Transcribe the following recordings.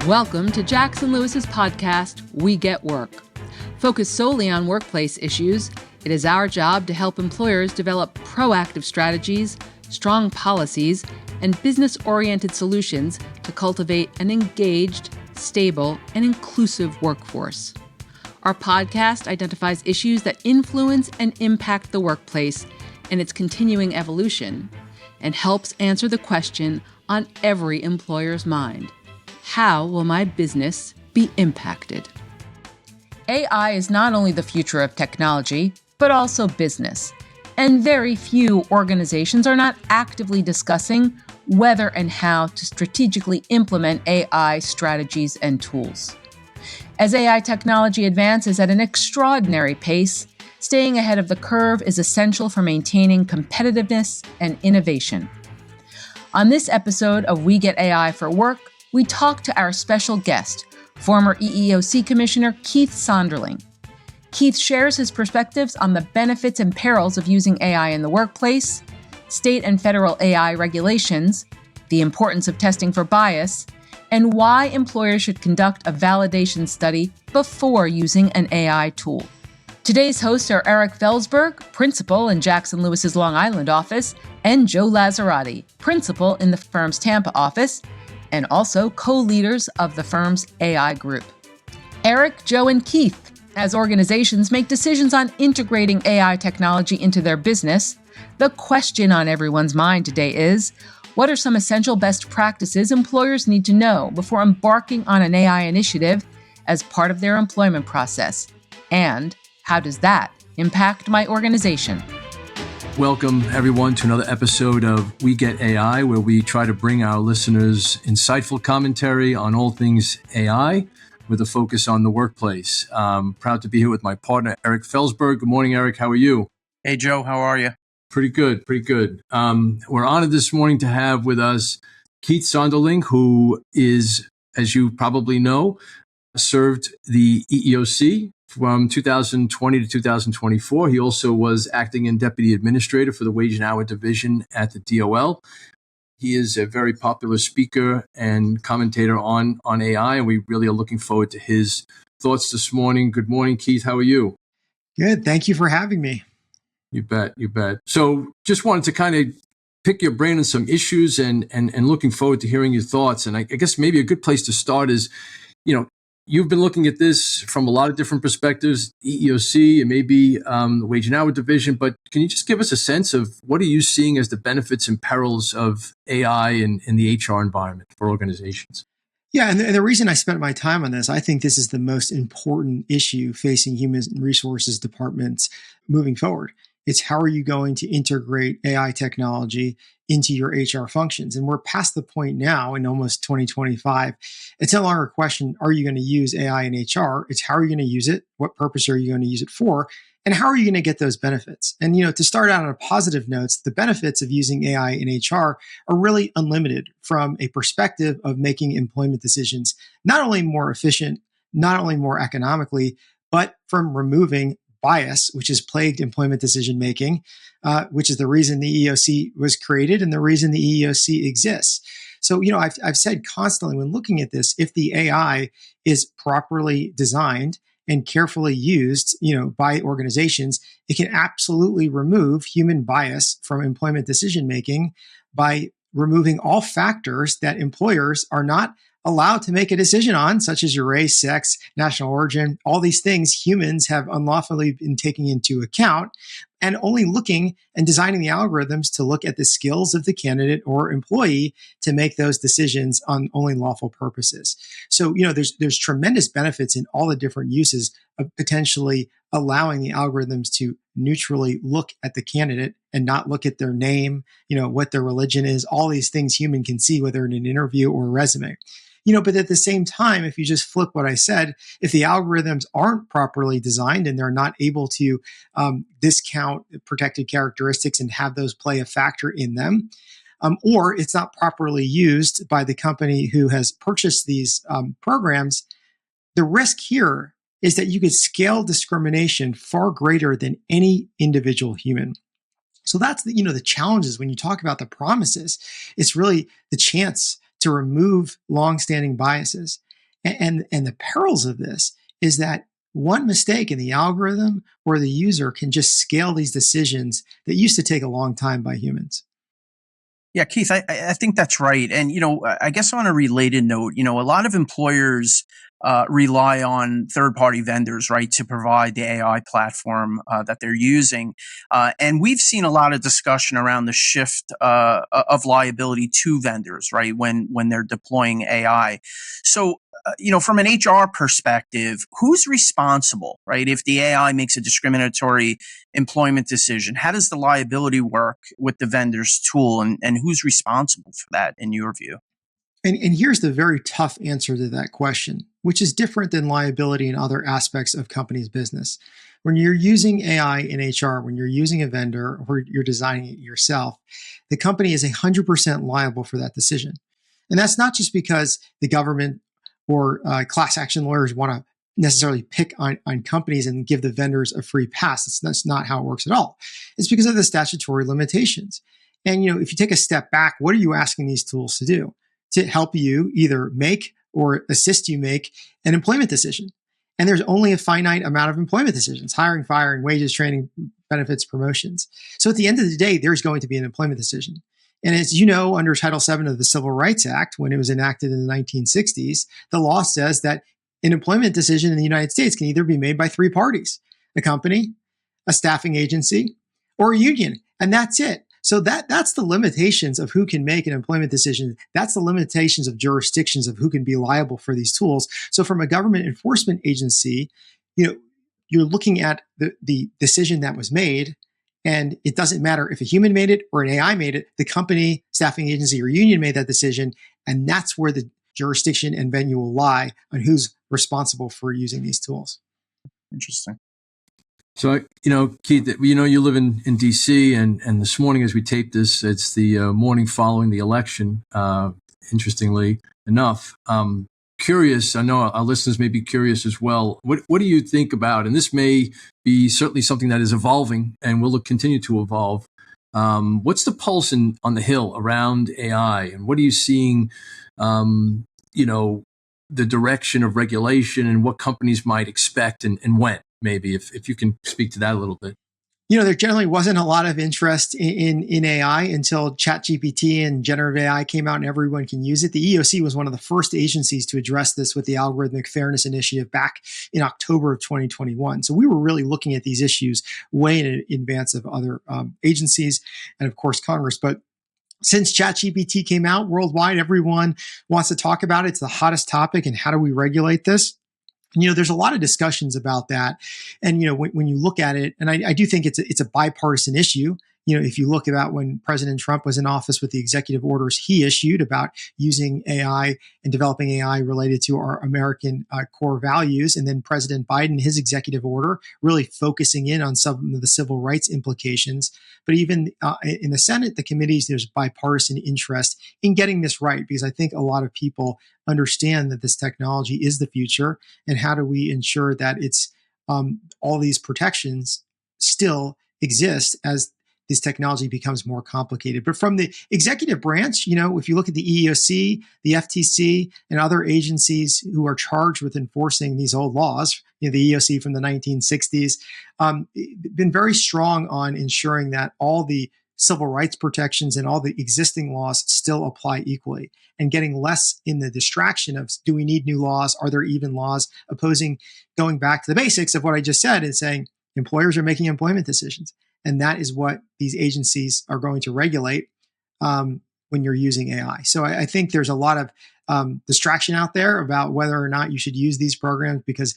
Welcome to Jackson Lewis's podcast, We Get Work. Focused solely on workplace issues, it is our job to help employers develop proactive strategies, strong policies, and business-oriented solutions to cultivate an engaged, stable, and inclusive workforce. Our podcast identifies issues that influence and impact the workplace and its continuing evolution, and helps answer the question on every employer's mind: how will my business be impacted? AI is not only the future of technology, but also business. And very few organizations are not actively discussing whether and how to strategically implement AI strategies and tools. As AI technology advances at an extraordinary pace, staying ahead of the curve is essential for maintaining competitiveness and innovation. On this episode of We Get AI for Work, we talk to our special guest, former EEOC Commissioner Keith Sonderling. Keith shares his perspectives on the benefits and perils of using AI in the workplace, state and federal AI regulations, the importance of testing for bias, and why employers should conduct a validation study before using an AI tool. Today's hosts are Eric Felsberg, principal in Jackson Lewis's Long Island office, and Joe Lazzarotti, principal in the firm's Tampa office, and also co-leaders of the firm's AI group. Eric, Joe, and Keith, as organizations make decisions on integrating AI technology into their business, the question on everyone's mind today is, what are some essential best practices employers need to know before embarking on an AI initiative as part of their employment process? And how does that impact my organization? Welcome, everyone, to another episode of We Get AI, where we try to bring our listeners insightful commentary on all things AI with a focus on the workplace. Proud to be here with my partner, Eric Felsberg. Good morning, Eric. How are you? Hey, Joe. How are you? Pretty good. We're honored this morning to have with us Keith Sonderling, who is, as you probably know, served the EEOC from 2020 to 2024. He also was acting and deputy administrator for the Wage and Hour Division at the DOL. He is a very popular speaker and commentator on AI, and we really are looking forward to his thoughts this morning. Good morning, Keith. How are you? Good. Thank you for having me. You bet. So just wanted to kind of pick your brain on some issues and looking forward to hearing your thoughts. And I guess maybe a good place to start is, you've been looking at this from a lot of different perspectives, EEOC and maybe the Wage and Hour Division, but can you just give us a sense of what are you seeing as the benefits and perils of AI in the HR environment for organizations? Yeah, and the reason I spent my time on this, I think this is the most important issue facing human resources departments moving forward. It's how are you going to integrate AI technology into your HR functions? And we're past the point now in almost 2025. It's no longer a question, are you going to use AI in HR? It's how are you going to use it? What purpose are you going to use it for? And how are you going to get those benefits? And, to start out on a positive note, the benefits of using AI in HR are really unlimited from a perspective of making employment decisions not only more efficient, not only more economically, but from removing bias, which has plagued employment decision-making, which is the reason the EEOC was created and the reason the EEOC exists. So, I've said constantly when looking at this, if the AI is properly designed and carefully used, by organizations, it can absolutely remove human bias from employment decision-making by removing all factors that employers are not allowed to make a decision on, such as your race, sex, national origin, all these things humans have unlawfully been taking into account, and only looking and designing the algorithms to look at the skills of the candidate or employee to make those decisions on only lawful purposes. So, there's tremendous benefits in all the different uses of potentially allowing the algorithms to neutrally look at the candidate and not look at their name, what their religion is, all these things human can see, whether in an interview or a resume. But at the same time, if you just flip what I said, if the algorithms aren't properly designed and they're not able to discount protected characteristics and have those play a factor in them, or it's not properly used by the company who has purchased these programs, the risk here is that you could scale discrimination far greater than any individual human. So that's the challenges when you talk about the promises. It's really the chance to remove longstanding biases And the perils of this is that one mistake in the algorithm or the user can just scale these decisions that used to take a long time by humans. Yeah, Keith, I think that's right. And, I guess on a related note, a lot of employers rely on third-party vendors, right, to provide the AI platform that they're using. And we've seen a lot of discussion around the shift of liability to vendors, right, when they're deploying AI. So, from an HR perspective, who's responsible, right, if the AI makes a discriminatory employment decision? How does the liability work with the vendor's tool, and who's responsible for that in your view? And here's the very tough answer to that question, which is different than liability in other aspects of companies' business. When you're using AI in HR, when you're using a vendor or you're designing it yourself, the company is 100% liable for that decision. And that's not just because the government or class action lawyers want to necessarily pick on companies and give the vendors a free pass. That's not how it works at all. It's because of the statutory limitations. And if you take a step back, what are you asking these tools to do? To help you either make or assist you make an employment decision. And there's only a finite amount of employment decisions: hiring, firing, wages, training, benefits, promotions. So at the end of the day, there's going to be an employment decision. And as you know, under Title VII of the Civil Rights Act, when it was enacted in the 1960s, the law says that an employment decision in the United States can either be made by three parties: a company, a staffing agency, or a union. And that's it. So that's the limitations of who can make an employment decision. That's the limitations of jurisdictions of who can be liable for these tools. So from a government enforcement agency, you're looking at the decision that was made, and it doesn't matter if a human made it or an AI made it. The company, staffing agency, or union made that decision, and that's where the jurisdiction and venue will lie on who's responsible for using these tools. Interesting. So, Keith, you live in D.C., and this morning as we tape this, it's the morning following the election, interestingly enough. Curious, I know our listeners may be curious as well. What do you think about, and this may be certainly something that is evolving and will continue to evolve, what's the pulse on the Hill around AI, and what are you seeing, the direction of regulation and what companies might expect and when? Maybe if you can speak to that a little bit. There generally wasn't a lot of interest in AI until ChatGPT and generative AI came out and everyone can use it. The EEOC was one of the first agencies to address this with the Algorithmic Fairness Initiative back in October of 2021. So we were really looking at these issues way in advance of other agencies and, of course, Congress. But since ChatGPT came out worldwide, everyone wants to talk about it. It's the hottest topic. And how do we regulate this? There's a lot of discussions about that. And, when you look at it, and I do think it's a bipartisan issue. If you look about when President Trump was in office with the executive orders he issued about using AI and developing AI related to our American core values, and then President Biden, his executive order, really focusing in on some of the civil rights implications. But even in the Senate, the committees, there's bipartisan interest in getting this right, because I think a lot of people understand that this technology is the future, and how do we ensure that it's all these protections still exist as this technology becomes more complicated. But from the executive branch, if you look at the EEOC, the FTC, and other agencies who are charged with enforcing these old laws, the EEOC from the 1960s, been very strong on ensuring that all the civil rights protections and all the existing laws still apply equally, and getting less in the distraction of, do we need new laws? Are there even laws? Opposing going back to the basics of what I just said and saying employers are making employment decisions. And that is what these agencies are going to regulate when you're using AI. So I think there's a lot of distraction out there about whether or not you should use these programs because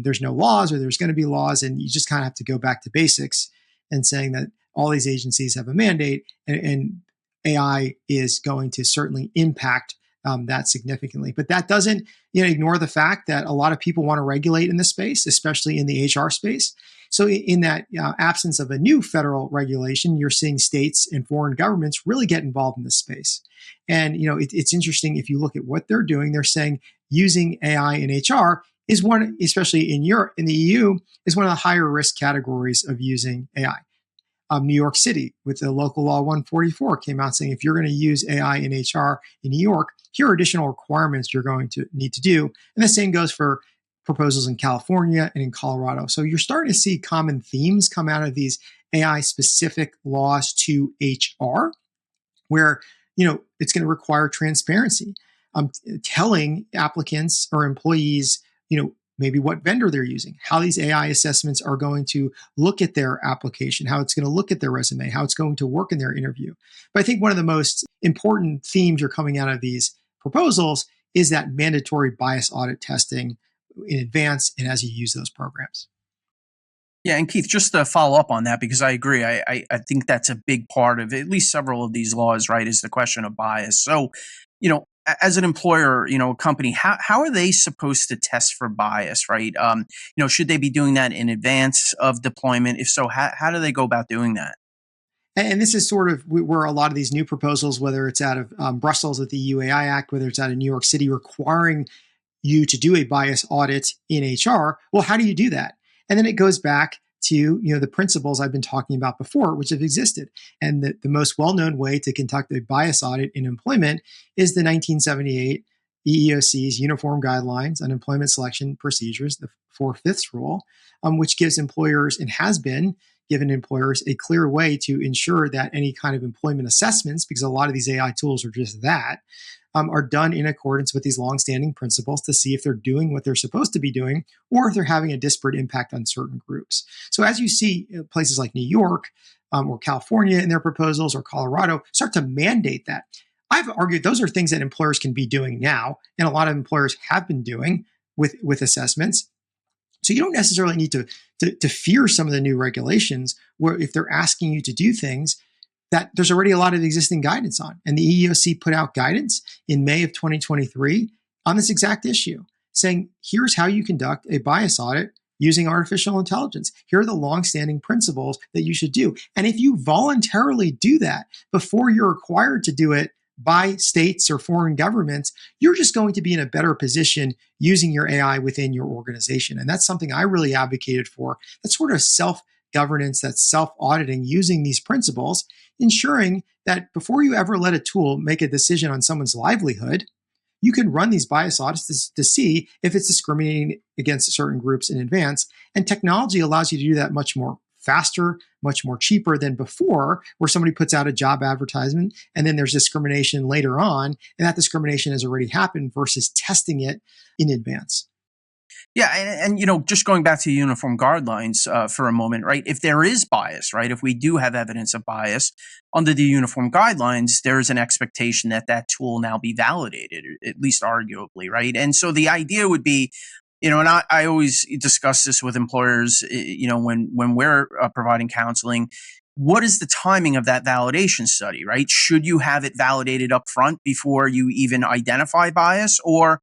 there's no laws, or there's going to be laws, and you just kind of have to go back to basics and saying that all these agencies have a mandate, and AI is going to certainly impact that significantly. But that doesn't ignore the fact that a lot of people want to regulate in this space, especially in the HR space. So in that absence of a new federal regulation, you're seeing states and foreign governments really get involved in this space. And it's interesting, if you look at what they're doing, they're saying using AI in HR is one, especially in Europe, in the EU, is one of the higher risk categories of using AI. New York City with the local law 144 came out saying if you're going to use AI in HR in New York, here are additional requirements you're going to need to do. And the same goes for proposals in California and in Colorado. So you're starting to see common themes come out of these AI specific laws to HR, where it's going to require transparency, telling applicants or employees, maybe what vendor they're using, how these AI assessments are going to look at their application, how it's going to look at their resume, how it's going to work in their interview. But I think one of the most important themes are coming out of these proposals is that mandatory bias audit testing in advance and as you use those programs. Yeah, and Keith, just to follow up on that, because I agree, I think that's a big part of at least several of these laws, right, is the question of bias. So, as an employer, a company, how are they supposed to test for bias, right? Should they be doing that in advance of deployment? If so, how do they go about doing that? And this is sort of where a lot of these new proposals, whether it's out of Brussels with the UAI Act, whether it's out of New York City, requiring you to do a bias audit in HR. Well, how do you do that? And then it goes back to the principles I've been talking about before, which have existed. And the most well-known way to conduct a bias audit in employment is the 1978 EEOC's Uniform Guidelines on Employment Selection Procedures, the 4/5 rule, which gives employers and has been given employers a clear way to ensure that any kind of employment assessments, because a lot of these AI tools are just that, are done in accordance with these longstanding principles to see if they're doing what they're supposed to be doing or if they're having a disparate impact on certain groups. So as you see places like New York or California in their proposals or Colorado start to mandate that, I've argued those are things that employers can be doing now, and a lot of employers have been doing with assessments. So you don't necessarily need to fear some of the new regulations where if they're asking you to do things that there's already a lot of existing guidance on. And the EEOC put out guidance in May of 2023 on this exact issue, saying, here's how you conduct a bias audit using artificial intelligence. Here are the longstanding principles that you should do. And if you voluntarily do that before you're required to do it by states or foreign governments, you're just going to be in a better position using your AI within your organization. And that's something I really advocated for. That sort of self-governance, that self-auditing using these principles, ensuring that before you ever let a tool make a decision on someone's livelihood, you can run these bias audits to see if it's discriminating against certain groups in advance. And technology allows you to do that much more faster, much more cheaper than before, where somebody puts out a job advertisement and then there's discrimination later on, and that discrimination has already happened versus testing it in advance. Yeah, and just going back to uniform guidelines for a moment, right? If there is bias, right? If we do have evidence of bias under the uniform guidelines, there is an expectation that that tool now be validated, at least arguably, right? And so the idea would be, and I always discuss this with employers, when we're providing counseling. What is the timing of that validation study, right? Should you have it validated up front before you even identify bias, or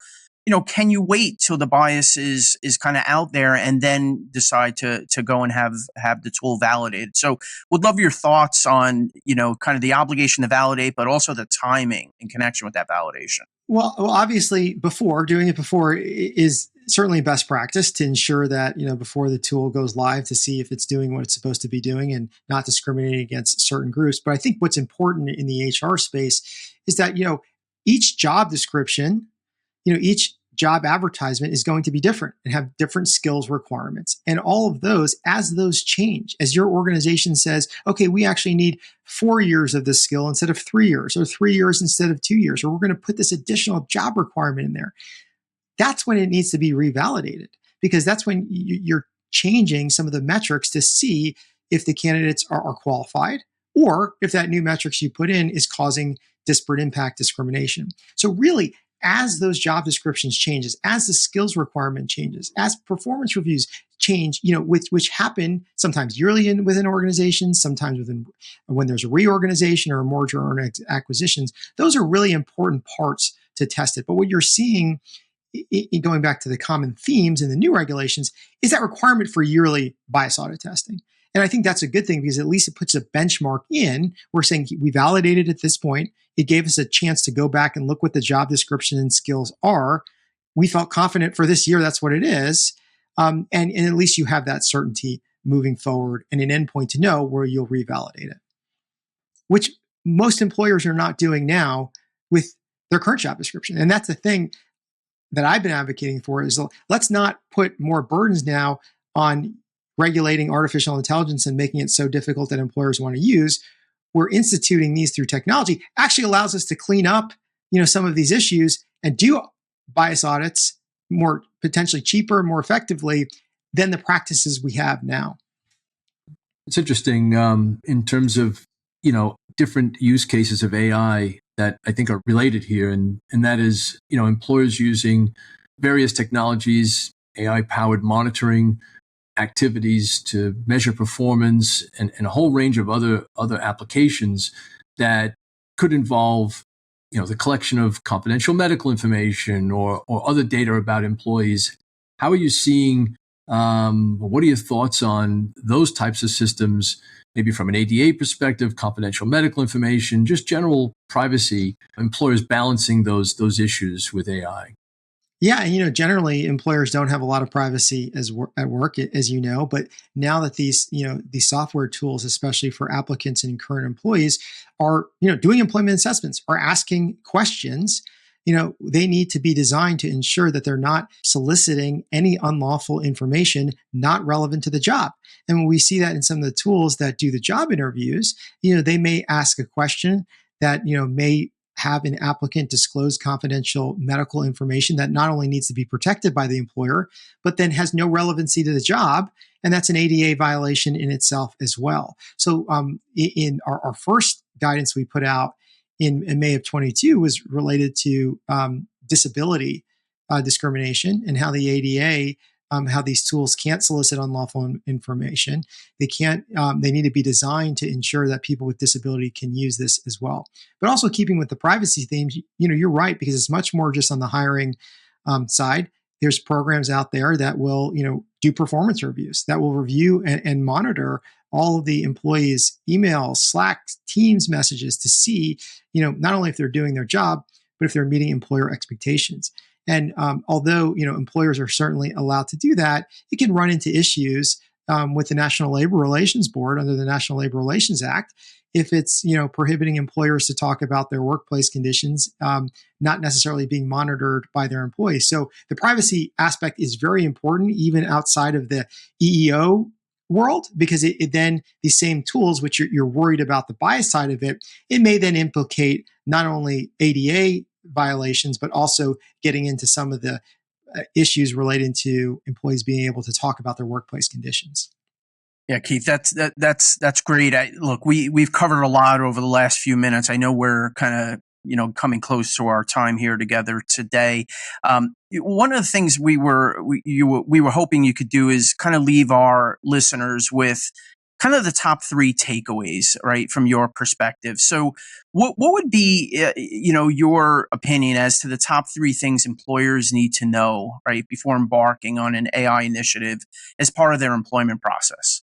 can you wait till the bias is kind of out there and then decide to go and have the tool validated? So would love your thoughts on, kind of the obligation to validate, but also the timing in connection with that validation. Well, obviously doing it before is certainly best practice to ensure that, before the tool goes live, to see if it's doing what it's supposed to be doing and not discriminating against certain groups. But I think what's important in the HR space is that, each job description, each job advertisement is going to be different and have different skills requirements. And all of those, as those change, as your organization says, okay, we actually need 4 years of this skill instead of 3 years, or 3 years instead of 2 years, or we're going to put this additional job requirement in there. That's when it needs to be revalidated, because that's when you're changing some of the metrics to see if the candidates are qualified, or if that new metrics you put in is causing disparate impact discrimination. So really, as those job descriptions changes, as the skills requirement changes, as performance reviews change, which happen sometimes yearly within organizations, sometimes when there's a reorganization or a merger or acquisitions, those are really important parts to test it. But what you're seeing, going back to the common themes in the new regulations, is that requirement for yearly bias audit testing. And I think that's a good thing, because at least it puts a benchmark in. We're saying we validated at this point. It gave us a chance to go back and look what the job description and skills are. We felt confident for this year that's what it is. And at least you have that certainty moving forward and an endpoint to know where you'll revalidate it, which most employers are not doing now with their current job description. And that's the thing that I've been advocating for is let's not put more burdens now on regulating artificial intelligence and making it so difficult that employers want to use. We're instituting these through technology actually allows us to clean up, some of these issues and do bias audits more potentially cheaper and more effectively than the practices we have now. It's interesting in terms of, different use cases of AI that I think are related here. And that is, employers using various technologies, AI powered monitoring activities to measure performance and a whole range of other applications that could involve, the collection of confidential medical information or other data about employees. How are you seeing, what are your thoughts on those types of systems, maybe from an ADA perspective, confidential medical information, just general privacy, employers balancing those issues with AI? Yeah, and generally employers don't have a lot of privacy at work, as you know. But now that these software tools, especially for applicants and current employees, are doing employment assessments, are asking questions, they need to be designed to ensure that they're not soliciting any unlawful information not relevant to the job. And when we see that in some of the tools that do the job interviews, they may ask a question that may have an applicant disclose confidential medical information that not only needs to be protected by the employer, but then has no relevancy to the job. And that's an ADA violation in itself as well. So in our first guidance we put out in May of 22 was related to disability discrimination and how the ADA, how these tools can't solicit unlawful information. They can't. They need to be designed to ensure that people with disability can use this as well. But also keeping with the privacy themes, you're right, because it's much more just on the hiring side. There's programs out there that will, do performance reviews, that will review and monitor all of the employees' emails, Slack, Teams messages to see, not only if they're doing their job, but if they're meeting employer expectations. And although employers are certainly allowed to do that, it can run into issues with the National Labor Relations Board under the National Labor Relations Act if it's prohibiting employers to talk about their workplace conditions, not necessarily being monitored by their employees. So the privacy aspect is very important, even outside of the EEO world, because it then these same tools, which you're worried about the bias side of it, it may then implicate not only ADA violations, but also getting into some of the issues related to employees being able to talk about their workplace conditions. Yeah, Keith, that's great. Look, we've covered a lot over the last few minutes. I know we're kind of coming close to our time here together today. One of the things we were hoping you could do is kind of leave our listeners with kind of the top 3 takeaways, right, from your perspective. So what would be, your opinion as to the top 3 things employers need to know, right, before embarking on an AI initiative as part of their employment process?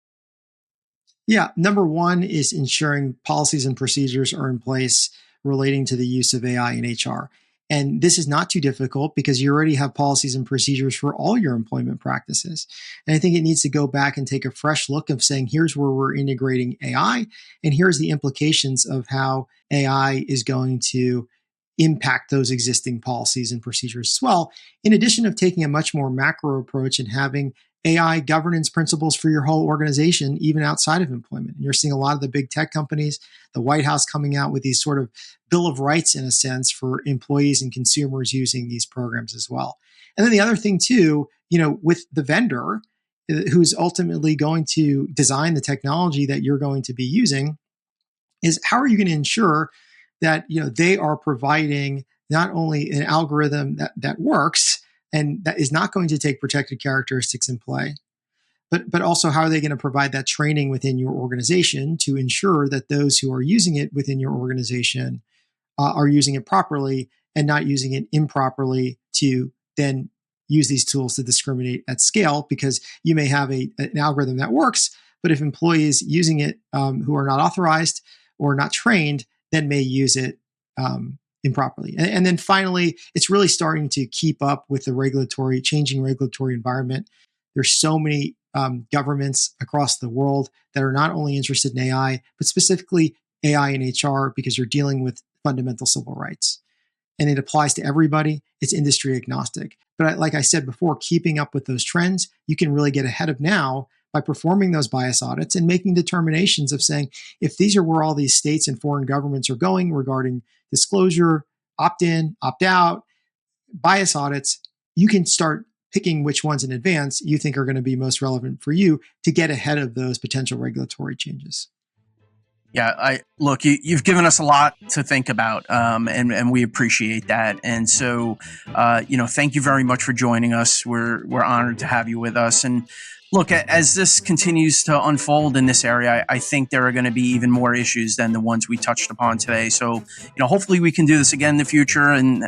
Yeah. Number 1 is ensuring policies and procedures are in place relating to the use of AI in HR. And this is not too difficult because you already have policies and procedures for all your employment practices. And I think it needs to go back and take a fresh look of saying, here's where we're integrating AI, and here's the implications of how AI is going to impact those existing policies and procedures as well. In addition of taking a much more macro approach and having AI governance principles for your whole organization, even outside of employment. And you're seeing a lot of the big tech companies, the White House coming out with these sort of Bill of Rights, in a sense, for employees and consumers using these programs as well. And then the other thing too, with the vendor who's ultimately going to design the technology that you're going to be using, is how are you going to ensure that they are providing not only an algorithm that works, and that is not going to take protected characteristics in play, but also how are they going to provide that training within your organization to ensure that those who are using it within your organization are using it properly and not using it improperly to then use these tools to discriminate at scale, because you may have an algorithm that works, but if employees using it who are not authorized or not trained then may use it improperly. And then finally, it's really starting to keep up with the changing regulatory environment. There's so many governments across the world that are not only interested in AI, but specifically AI and HR, because you're dealing with fundamental civil rights. And it applies to everybody. It's industry agnostic. But like I said before, keeping up with those trends, you can really get ahead of now by performing those bias audits and making determinations of saying, if these are where all these states and foreign governments are going regarding disclosure, opt-in, opt-out, bias audits, you can start picking which ones in advance you think are going to be most relevant for you to get ahead of those potential regulatory changes. Yeah, look, you've given us a lot to think about, and we appreciate that. And so, thank you very much for joining us. We're honored to have you with us. And look, as this continues to unfold in this area, I think there are going to be even more issues than the ones we touched upon today. So, hopefully we can do this again in the future, and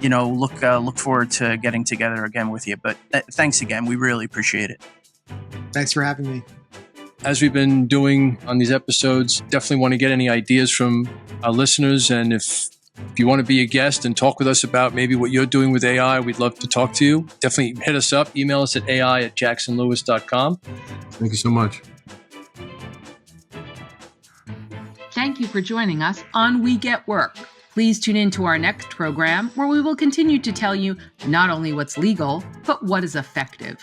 look forward to getting together again with you. But thanks again. We really appreciate it. Thanks for having me. As we've been doing on these episodes, definitely want to get any ideas from our listeners. And if you want to be a guest and talk with us about maybe what you're doing with AI, we'd love to talk to you. Definitely hit us up. Email us at ai@jacksonlewis.com. Thank you so much. Thank you for joining us on We Get Work. Please tune in to our next program, where we will continue to tell you not only what's legal, but what is effective.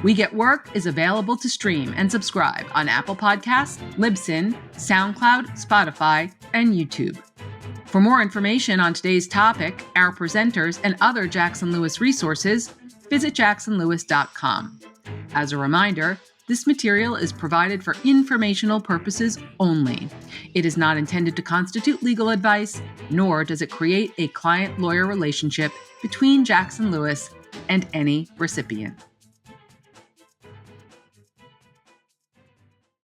We Get Work is available to stream and subscribe on Apple Podcasts, Libsyn, SoundCloud, Spotify, and YouTube. For more information on today's topic, our presenters, and other Jackson Lewis resources, visit jacksonlewis.com. As a reminder, this material is provided for informational purposes only. It is not intended to constitute legal advice, nor does it create a client-lawyer relationship between Jackson Lewis and any recipient.